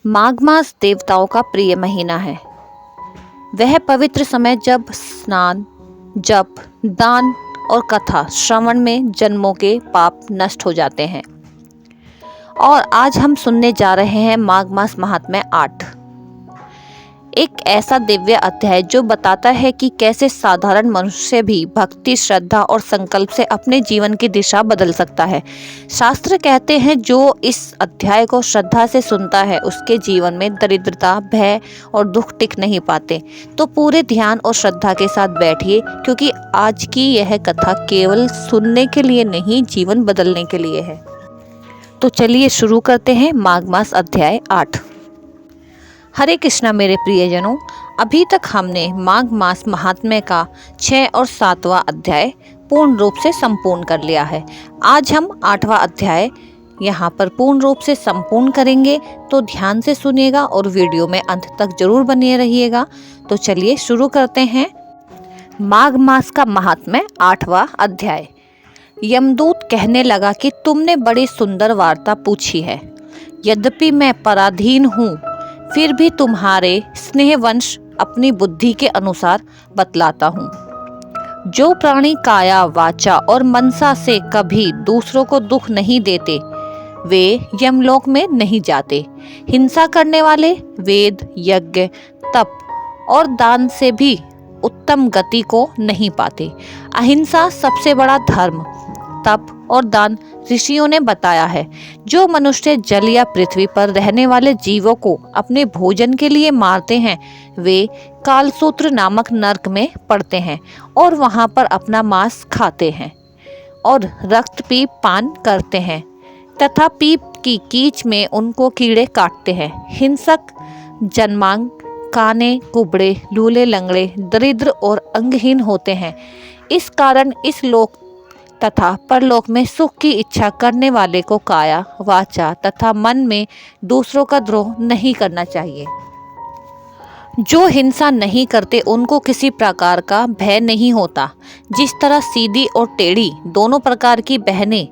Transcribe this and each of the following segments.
माघ मास देवताओं का प्रिय महीना है। वह पवित्र समय जब स्नान, जप, दान और कथा श्रवण में जन्मों के पाप नष्ट हो जाते हैं। और आज हम सुनने जा रहे हैं माघ मास महात्म्य 8, एक ऐसा दिव्य अध्याय जो बताता है कि कैसे साधारण मनुष्य भी भक्ति, श्रद्धा और संकल्प से अपने जीवन की दिशा बदल सकता है। शास्त्र कहते हैं जो इस अध्याय को श्रद्धा से सुनता है उसके जीवन में दरिद्रता, भय और दुख टिक नहीं पाते। तो पूरे ध्यान और श्रद्धा के साथ बैठिए, क्योंकि आज की यह कथा केवल सुनने के लिए नहीं, जीवन बदलने के लिए है। तो चलिए शुरू करते हैं माघ मास अध्याय 8। हरे कृष्णा मेरे प्रियजनों, अभी तक हमने माघ मास महात्म्य का 6 और 7वां अध्याय पूर्ण रूप से संपूर्ण कर लिया है। आज हम 8वां अध्याय यहाँ पर पूर्ण रूप से संपूर्ण करेंगे, तो ध्यान से सुनिएगा और वीडियो में अंत तक जरूर बने रहिएगा। तो चलिए शुरू करते हैं। माघ मास का महात्म्य 8वां अध्याय। यमदूत कहने लगा कि तुमने बड़ी सुंदर वार्ता पूछी है। यद्यपि मैं पराधीन हूँ, फिर भी तुम्हारे स्नेहवंश अपनी बुद्धि के अनुसार बतलाता हूँ। जो प्राणी काया, वाचा और मनसा से कभी दूसरों को दुख नहीं देते, वे यमलोक में नहीं जाते। हिंसा करने वाले वेद, यज्ञ, तप और दान से भी उत्तम गति को नहीं पाते। अहिंसा सबसे बड़ा धर्म, तप और दान ऋषियों ने बताया है। जो मनुष्य जल या पृथ्वी पर रहने वाले जीवों को अपने भोजन के लिए मारते हैं, वे कालसूत्र नामक नरक में पड़ते हैं और वहां पर अपना मांस खाते हैं और रक्त पीप पान करते हैं तथा पीप की कीच में उनको कीड़े काटते हैं। हिंसक, जन्मांग, काने, कुबड़े, लूले, लंगड़े, दरिद्र और अंगहीन होते हैं। इस कारण इस लोक तथा परलोक में सुख की इच्छा करने वाले को काया, वाचा तथा मन में दूसरों का द्रोह नहीं करना चाहिए। जो हिंसा नहीं करते उनको किसी प्रकार का भय नहीं होता। जिस तरह सीधी और टेढ़ी दोनों प्रकार की बहने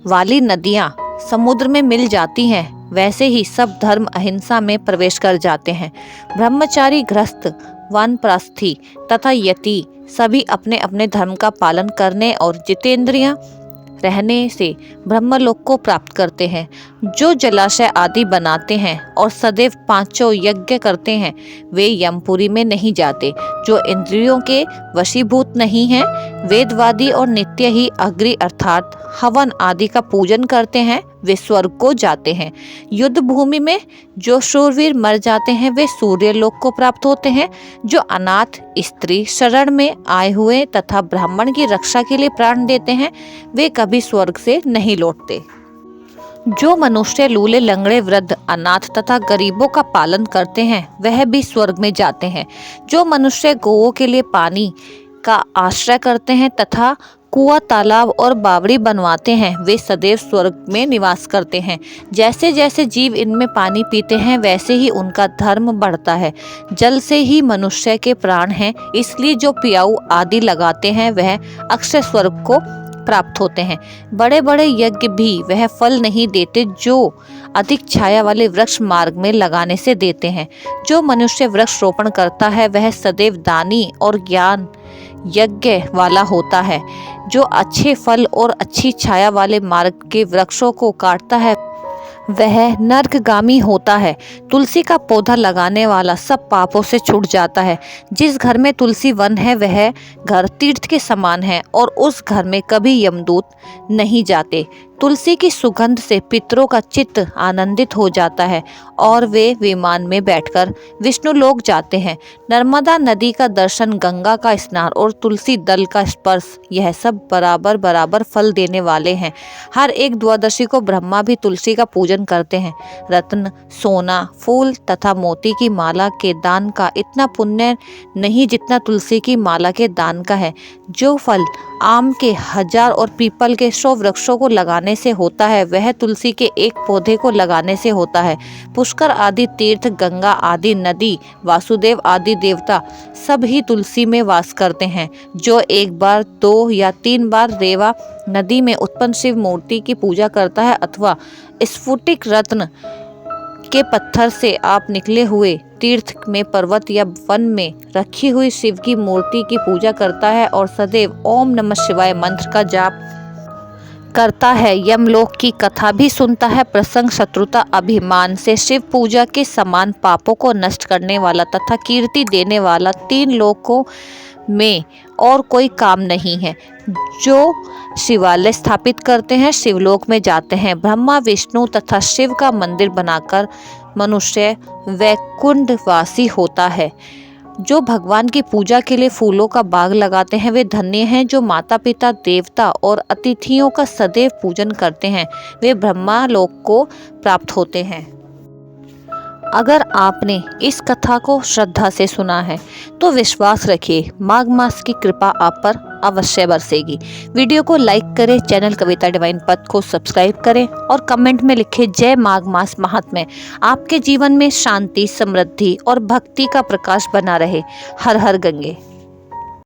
वाली नदियां समुद्र में मिल जाती हैं, वैसे ही सब धर्म अहिंसा में प्रवेश कर जाते हैं। ब्रह्मचारी, गृहस्थ, वानप्रस्थी तथा यति सभी अपने अपने धर्म का पालन करने और जितेंद्रिय रहने से ब्रह्मलोक को प्राप्त करते हैं। जो जलाशय आदि बनाते हैं और सदैव पांचों यज्ञ करते हैं, वे यमपुरी में नहीं जाते। जो इंद्रियों के वशीभूत नहीं हैं, वेदवादी और नित्य ही अग्नि अर्थात हवन आदि का पूजन करते हैं, वे स्वर्ग को जाते हैं। युद्ध भूमि में जो शूरवीर मर जाते हैं, वे सूर्य लोक को प्राप्त होते हैं। जो अनाथ, स्त्री, शरण में आए हुए तथा ब्राह्मण की रक्षा के लिए प्राण देते हैं, वे कभी स्वर्ग से नहीं लौटते। जो मनुष्य लूले, लंगड़े, वृद्ध, अनाथ तथा गरीबों का पालन करते हैं, वह भी स्वर्ग में जाते हैं। जो मनुष्य गौओं के लिए पानी का आश्रय करते हैं तथा कुआं, तालाब और बावड़ी बनवाते हैं, वे सदैव स्वर्ग में निवास करते हैं। जैसे जैसे जीव इनमें पानी पीते हैं, वैसे ही उनका धर्म बढ़ता है। जल से ही मनुष्य के प्राण हैं, इसलिए जो पियाऊ आदि लगाते हैं, वह अक्षय स्वर्ग को प्राप्त होते हैं। बड़े बड़े यज्ञ भी वह फल नहीं देते जो अधिक छाया वाले वृक्ष मार्ग में लगाने से देते हैं। जो मनुष्य वृक्ष रोपण करता है, वह सदैव दानी और ज्ञान यज्ञ वाला होता है। जो अच्छे फल और अच्छी छाया वाले मार्ग के वृक्षों को काटता है, वह नरकगामी होता है। तुलसी का पौधा लगाने वाला सब पापों से छूट जाता है। जिस घर में तुलसी वन है, वह घर तीर्थ के समान है और उस घर में कभी यमदूत नहीं जाते। तुलसी की सुगंध से पितरों का चित्त आनंदित हो जाता है और वे विमान में बैठकर विष्णु लोक जाते हैं। नर्मदा नदी का दर्शन, गंगा का स्नान और तुलसी दल का स्पर्श, यह सब बराबर बराबर फल देने वाले हैं। हर एक द्वादशी को ब्रह्मा भी तुलसी का पूजन करते हैं। रत्न, सोना, फूल तथा मोती की माला के दान का इतना पुण्य नहीं जितना तुलसी की माला के दान का है। जो फल आम के 1000 और पीपल के 100 वृक्षों को लगाने से होता है, वह तुलसी के एक पौधे को लगाने से होता है। पुष्कर आदि तीर्थ, गंगा आदि नदी, वासुदेव आदि देवता सब ही तुलसी में वास करते हैं। जो एक बार, 2 या 3 बार रेवा नदी में उत्पन्न शिव मूर्ति की पूजा करता है अथवा स्फुटिक रत्न के पत्थर से आप निकले हुए तीर्थ में, पर्वत या वन में रखी हुई शिव की मूर्ति की पूजा करता है और सदैव ओम नमः शिवाय मंत्र का जाप करता है, यमलोक की कथा भी सुनता है, प्रसंग, शत्रुता, अभिमान से शिव पूजा के समान पापों को नष्ट करने वाला तथा कीर्ति देने वाला 3 लोकों में और कोई काम नहीं है। जो शिवालय स्थापित करते हैं शिवलोक में जाते हैं। ब्रह्मा, विष्णु तथा शिव का मंदिर बनाकर मनुष्य वैकुंठवासी होता है। जो भगवान की पूजा के लिए फूलों का बाग लगाते हैं वे धन्य हैं। जो माता पिता, देवता और अतिथियों का सदैव पूजन करते हैं वे ब्रह्मा लोक को प्राप्त होते हैं। अगर आपने इस कथा को श्रद्धा से सुना है तो विश्वास रखिए माघ मास की कृपा आप पर अवश्य बरसेगी। वीडियो को लाइक करें, चैनल कविता डिवाइन पथ को सब्सक्राइब करें और कमेंट में लिखें जय माघ मास महात्म्य। आपके जीवन में शांति, समृद्धि और भक्ति का प्रकाश बना रहे। हर हर गंगे।